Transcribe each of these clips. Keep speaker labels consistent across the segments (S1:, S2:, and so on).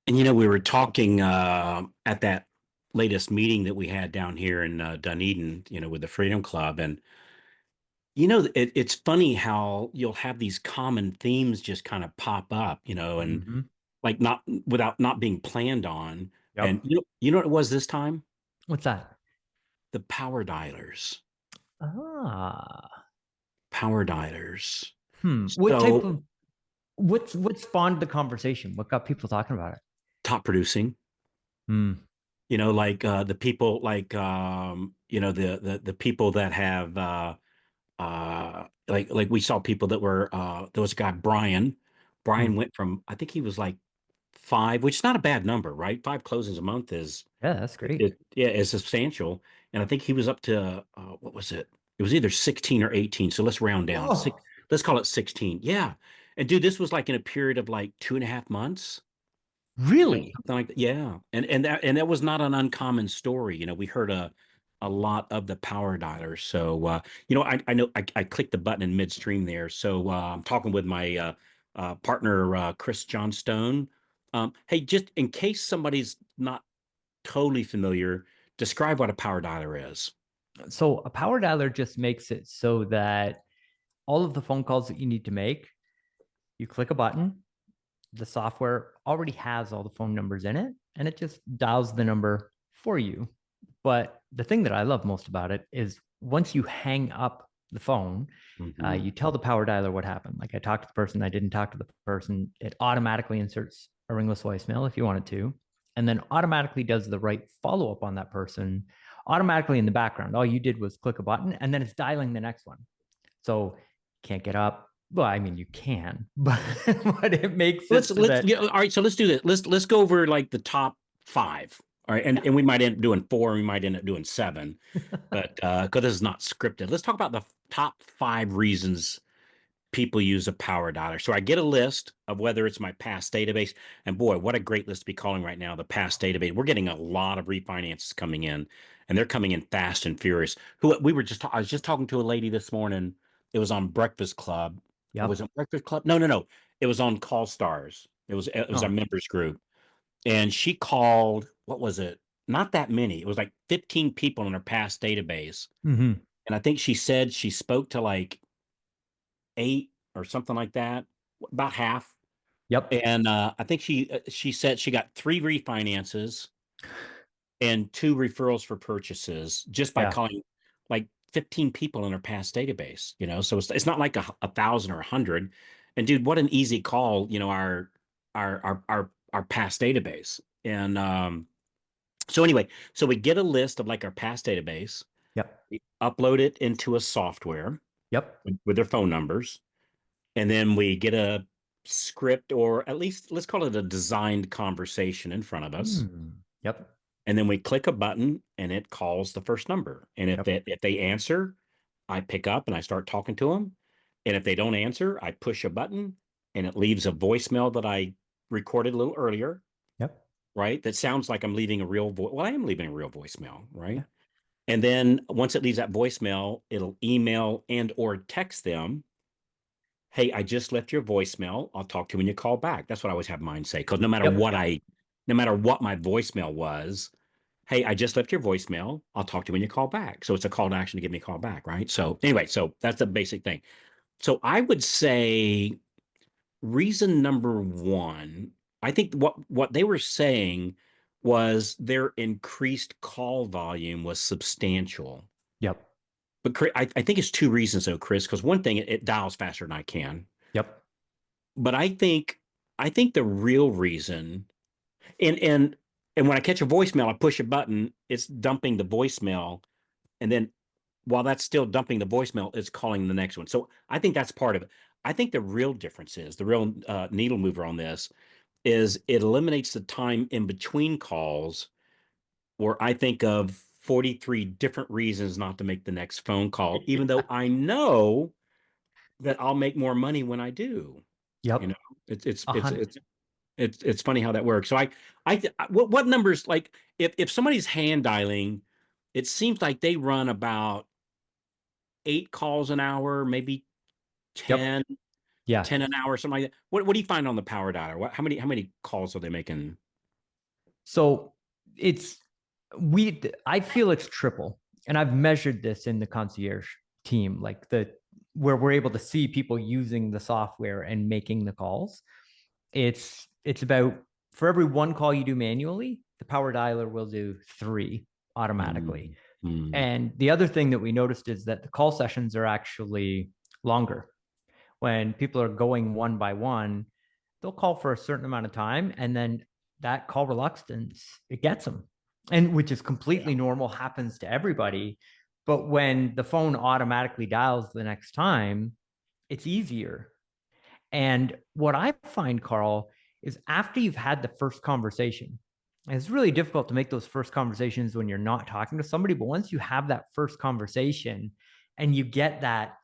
S1: And we were talking at that latest meeting that we had down here in Dunedin, with the Freedom Club, and it's funny how you'll have these common themes just kind of pop up, and
S2: Hmm.
S1: like not without not being planned on. And
S2: Yep.
S1: you know what it was this time?
S2: What's that?
S1: The power dialers.
S2: Ah.
S1: Power dialers.
S2: What type
S1: So
S2: of what spawned the conversation? What got people talking about it?
S1: top producing.
S2: Hmm.
S1: Like the people like the people that have like we saw people that were there was a guy Brian.
S2: Hmm.
S1: Brian went from, I think he was like five, which is not a bad number, right? Five closings a month
S2: Yeah, that's great.
S1: is substantial. And I think he was up to what was it? It was either 16 or 18. So let's round down. Six,
S2: Oh,
S1: let's call it 16. Yeah. And dude, this was like in a period of like 2.5 months.
S2: really?
S1: Something like that. Yeah. And that was not an uncommon story. We heard a lot of the power dialers. So I know I clicked the button in midstream there. So I'm talking with my partner Chris Johnstone. Hey, just in case somebody's not totally familiar, describe what a power dialer is.
S2: So a power dialer just makes it so that all of the phone calls that you need to make, you click a button, the software already has all the phone numbers in it, and it just dials the number for you. But the thing that I love most about it is once you hang up the phone,
S1: Hmm.
S2: you tell the power dialer what happened. Like I talked to the person, I didn't talk to the person. It automatically inserts a ringless voicemail if you want it to, and then automatically does the right follow up on that person automatically in the background. All you did was click a button, and then it's dialing the next one. So can't get up. Well, I mean, you can, but but it makes it so
S1: Let's
S2: that
S1: yeah, all right. So let's do this. Let's go over like the top five. All right, and
S2: yeah,
S1: and we might end up doing four. We might end up doing seven, but because this is not scripted, let's talk about the top five reasons people use a power dialer. So I get a list of whether it's my past database, and boy, what a great list to be calling right now. The past database. We're getting a lot of refinances coming in, and they're coming in fast and furious. Who we were just I was just talking to a lady this morning. It was on Breakfast Club. Or was
S2: yep.
S1: it Breakfast Club? No, no, no. It was on Call Stars. It was our
S2: Oh,
S1: members group, and she called. What was it? Not that many. It was like 15 people in her past database,
S2: mm-hmm.
S1: and I think she said she spoke to like eight or something like that, about half.
S2: Yep,
S1: And I think she said she got three refinances and two referrals for purchases just by
S2: yeah,
S1: calling like 15 people in her past database. So it's not like a thousand or 100. And dude, what an easy call, our past database. And so anyway, so we get a list of like our past database,
S2: yep,
S1: we upload it into a software
S2: yep,
S1: with their phone numbers, and then we get a script, or at least let's call it a designed conversation in front of us.
S2: yep,
S1: And then we click a button and it calls the first number. And if
S2: yep,
S1: they answer, I pick up and I start talking to them. And if they don't answer, I push a button and it leaves a voicemail that I recorded a little earlier,
S2: yep,
S1: right? That sounds like I'm leaving a real voice. Well, I am leaving a real voicemail, right?
S2: yeah,
S1: And then once it leaves that voicemail, it'll email and or text them, hey, I just left your voicemail. I'll talk to you when you call back. That's what I always have mine say. Because
S2: yep.
S1: no matter what my voicemail was, hey, I just left your voicemail. I'll talk to you when you call back. So it's a call to action to give me a call back, right? So anyway, so that's the basic thing. So I would say reason number one, I think what they were saying was their increased call volume was substantial.
S2: Yep,
S1: But I think it's two reasons though, Chris, because one thing, it dials faster than I can.
S2: yep.
S1: But I think the real reason, and and and when I catch a voicemail, I push a button, it's dumping the voicemail, and then while that's still dumping the voicemail, it's calling the next one. So I think that's part of it. I think the real difference is the real needle mover on this is it eliminates the time in between calls where I think of 43 different reasons not to make the next phone call, even though I know that I'll make more money when I do. You know,
S2: Yep.
S1: it's it's
S2: A
S1: it's
S2: hundred.
S1: it's it's funny how that works. So what numbers, like if somebody's hand dialing, it seems like they run about 8 calls an hour, maybe
S2: Yep.
S1: 10,
S2: Yeah.
S1: 10 an hour, something like that. What do you find on the power dialer? How many calls are they making?
S2: So it's I feel it's triple. And I've measured this in the concierge team, like the where we're able to see people using the software and making the calls. It's about for every one call you do manually, the power dialer will do three automatically.
S1: Mm, mm,
S2: And the other thing that we noticed is that the call sessions are actually longer. When people are going one by one, they'll call for a certain amount of time, and then that call reluctance, it gets them. And which is
S1: yeah.
S2: completely normal, happens to everybody. But when the phone automatically dials the next time, it's easier. And what I find, Carl, is after you've had the first conversation, and it's really difficult to make those first conversations when you're not talking to somebody. But once you have that first conversation and you get that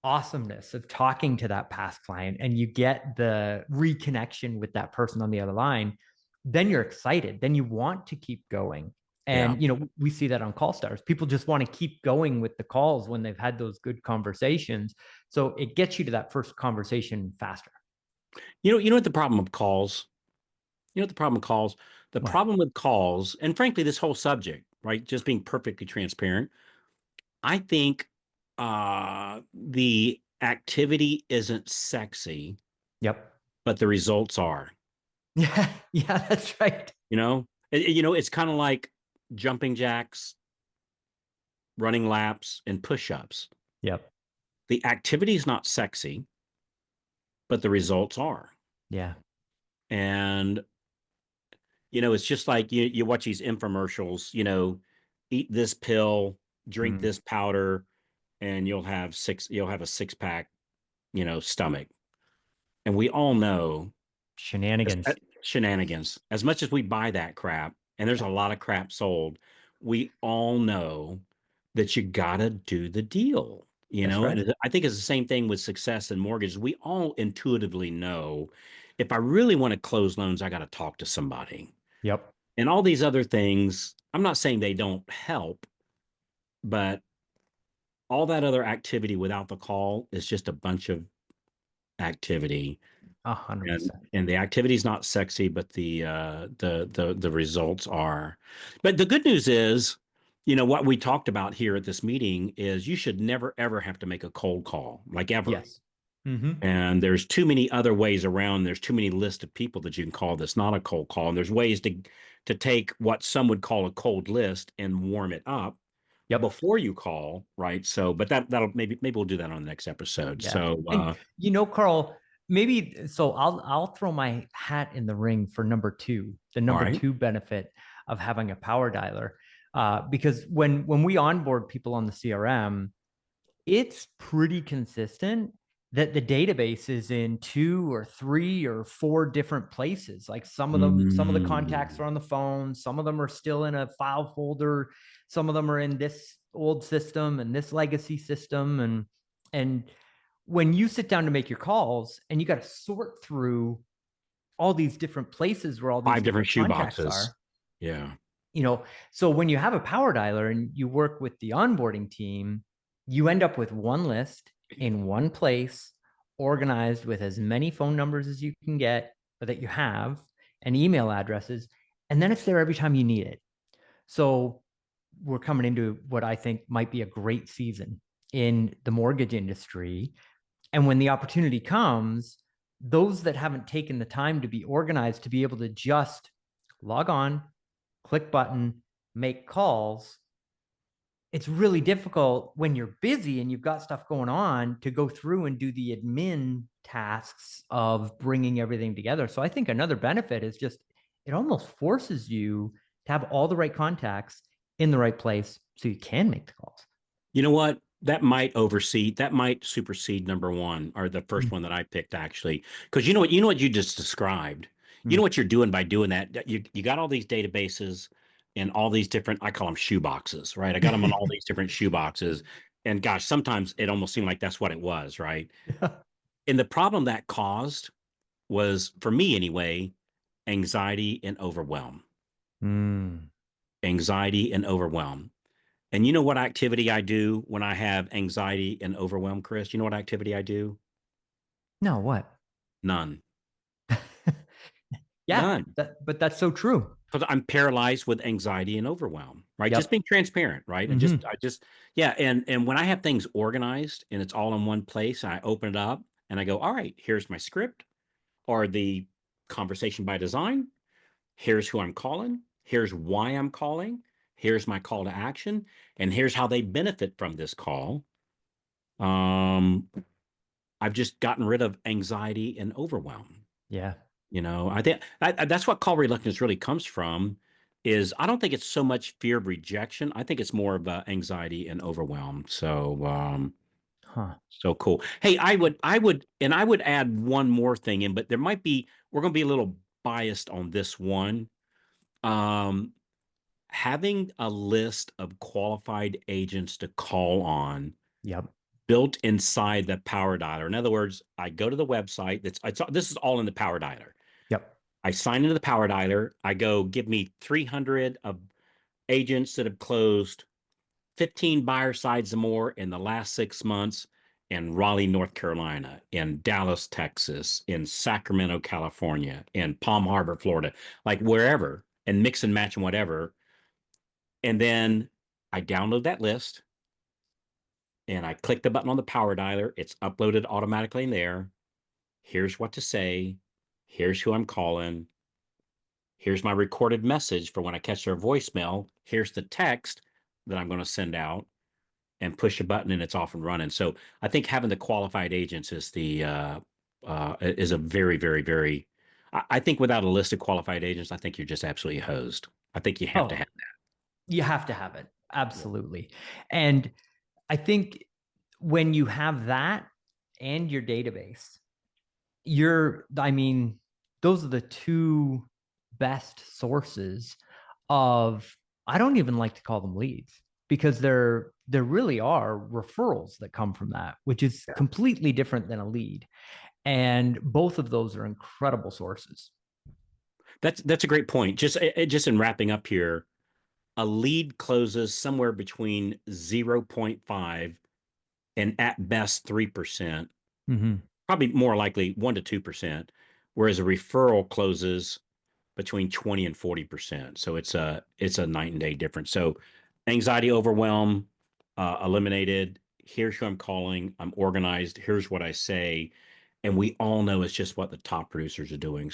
S2: awesomeness of talking to that past client and you get the reconnection with that person on the other line, then you're excited. Then you want to keep going.
S1: Yeah.
S2: And, we see that on call stars. People just want to keep going with the calls when they've had those good conversations. So it gets you to that first conversation faster.
S1: You know what the problem with calls? You know what the problem with calls? The
S2: What?
S1: problem with calls, and frankly, this whole subject, right? Just being perfectly transparent. I think the activity isn't sexy,
S2: Yep.
S1: but the results are.
S2: Yeah. Yeah, that's right.
S1: It's kind of like jumping jacks, running laps, and push-ups.
S2: Yep.
S1: The activity is not sexy, but the results are.
S2: Yeah.
S1: And it's just like you watch these infomercials, eat this pill, drink
S2: Mm.
S1: this powder, and you'll have a six-pack, stomach. And we all know
S2: Shenanigans.
S1: shenanigans. As much as we buy that crap, and there's a
S2: Yep.
S1: lot of crap sold, we all know that you gotta do the deal.
S2: That's right.
S1: And I think it's the same thing with success and mortgages. We all intuitively know if I really want to close loans, I got to talk to somebody.
S2: Yep.
S1: And all these other things, I'm not saying they don't help, but all that other activity without the call is just a bunch of activity.
S2: A hundred
S1: and
S2: percent.
S1: and the activity is not sexy, but the results are. But the good news is, what we talked about here at this meeting is you should never ever have to make a cold call, like ever.
S2: Yes. Mm-hmm.
S1: And there's too many other ways around. There's too many lists of people that you can call that's not a cold call. And there's ways to take what some would call a cold list and warm it up
S2: Yep.
S1: before you call, right? So, but that'll maybe we'll do that on the next episode.
S2: Yeah.
S1: So,
S2: And Carl, maybe so I'll throw my hat in the ring for number two, the
S1: all
S2: number
S1: right.
S2: two benefit of having a power dialer. Because when we onboard people on the CRM, it's pretty consistent that the database is in two or three or four different places. Like some of the contacts
S1: Mm.
S2: are on the phone, some of them are still in a file folder, some of them are in this old system and this legacy system. And when you sit down to make your calls and you got to sort through all these different places where all these
S1: Five different
S2: different
S1: shoe
S2: contacts
S1: boxes.
S2: are,
S1: Yeah.
S2: you know so when you have a power dialer and you work with the onboarding team, you end up with one list in one place, organized with as many phone numbers as you can get or that you have, and email addresses, and then it's there every time you need it. So we're coming into what I think might be a great season in the mortgage industry. And when the opportunity comes, those that haven't taken the time to be organized to be able to just log on, click button, make calls, it's really difficult when you're busy and you've got stuff going on to go through and do the admin tasks of bringing everything together. So I think another benefit is just it almost forces you to have all the right contacts in the right place so you can make the calls.
S1: You know what? That might supersede number one, or the first
S2: Mm,
S1: one that I picked, actually. Because you know what you just described. You know
S2: mm.
S1: what you're doing by doing that. You got all these databases and all these different, I call them shoe boxes, right? I got them on all these different shoe boxes. And gosh, sometimes it almost seemed like that's what it was, right?
S2: Yeah.
S1: And the problem that caused was, for me anyway, anxiety and overwhelm.
S2: Mm.
S1: Anxiety and overwhelm. And you know what activity I do when I have anxiety and overwhelm, Chris? You know what activity I do?
S2: No, what?
S1: None.
S2: Yeah,
S1: None.
S2: but that's so true.
S1: Because I'm paralyzed with anxiety and overwhelm, right? Just
S2: Yep.
S1: being transparent, right?
S2: Hmm.
S1: Yeah. And when I have things organized and it's all in one place, and I open it up and I go, all right, here's my script or the conversation by design. Here's who I'm calling. Here's why I'm calling. Here's my call to action. And here's how they benefit from this call. Um, I've just gotten rid of anxiety and overwhelm.
S2: Yeah.
S1: I think that's what call reluctance really comes from. Is I don't think it's so much fear of rejection. I think it's more of anxiety and overwhelm.
S2: Huh.
S1: So cool. Hey, I would add one more thing in, but we're going to be a little biased on this one. Um, Having a list of qualified agents to call on
S2: Yep.
S1: built inside the power dialer. In other words, I go to the website. This is all in the power dialer.
S2: Yep.
S1: I sign into the power dialer. I go, give me 300 of agents that have closed 15 buyer sides or more in the last 6 months in Raleigh, North Carolina, in Dallas, Texas, in Sacramento, California, in Palm Harbor, Florida, like wherever, and mix and match and whatever. And then I download that list and I click the button on the power dialer. It's uploaded automatically in there. Here's what to say. Here's who I'm calling. Here's my recorded message for when I catch their voicemail. Here's the text that I'm going to send out and push a button and it's off and running. So I think having the qualified agents is a very, very, very, I think without a list of qualified agents, I think you're just absolutely hosed. I think you have to
S2: Oh,
S1: have
S2: you have to have it.
S1: that.
S2: Absolutely. And I think when you have that and your database, I mean, those are the two best sources of, I don't even like to call them leads because there really are referrals that come from that, which is
S1: Yeah.
S2: completely different than a lead. And both of those are incredible sources.
S1: That's a great point. Just in wrapping up here, a lead closes somewhere between 0.5 and at best 3%,
S2: Mm-hmm.
S1: probably more likely 1 to 2%, whereas a referral closes between 20 and 40%. So it's a night and day difference. So anxiety, overwhelm, eliminated. Here's who I'm calling. I'm organized. Here's what I say. And we all know it's just what the top producers are doing.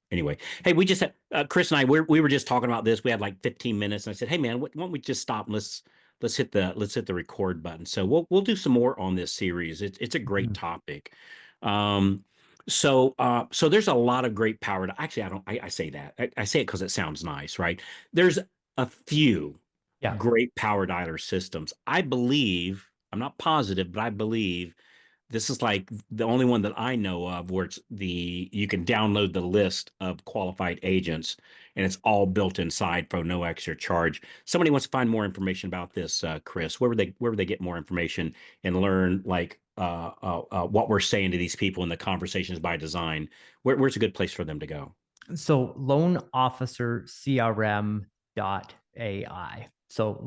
S1: Anyway, hey, we just had, Chris and we were just talking about this. We had like 15 minutes, and I said, hey man, why don't we just stop and let's hit the record button. So we'll do some more on this series. It's a great
S2: Mm-hmm.
S1: topic. Um, so there's a lot of great power to actually, I say that. I say it because it sounds nice, right? There's a few
S2: Yeah.
S1: great power dialer systems. I believe, I'm not positive, but I believe this is like the only one that I know of where you can download the list of qualified agents and it's all built inside for no extra charge. Somebody wants to find more information about this, Chris. Where would they get more information and learn like what we're saying to these people in the conversations by design? Where's a good place for them to go?
S2: So AI. So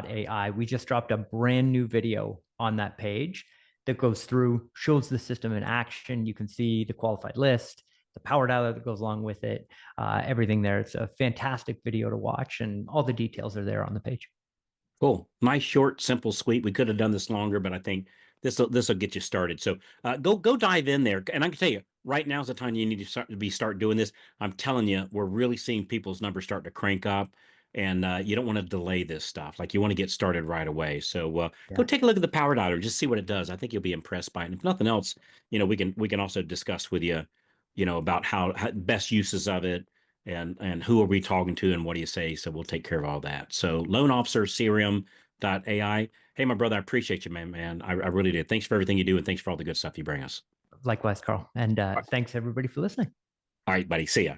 S2: AI. We just dropped a brand new video on that page that goes through, shows the system in action. You can see the qualified list, the power dialer that goes along with it, everything there. It's a fantastic video to watch, and all the details are there on the page.
S1: Cool. Nice, short, simple, sweet. We could have done this longer, but I think this will get you started. So go dive in there. And I can tell you, right now is the time you need to start doing this. I'm telling you, we're really seeing people's numbers start to crank up, and you don't want to delay this stuff. Like you want to get started right away. So go
S2: Yeah.
S1: take a look at the power dialer, just see what it does. I think you'll be impressed by it. And if nothing else, we can also discuss with you, about how best uses of it and who are we talking to and what do you say? So we'll take care of all that. So loan officer AI. Hey, my brother, I appreciate you, man. I really did. Thanks for everything you do and thanks for all the good stuff you bring us.
S2: Likewise, Carl. And
S1: All
S2: thanks everybody for listening.
S1: right, buddy. See ya.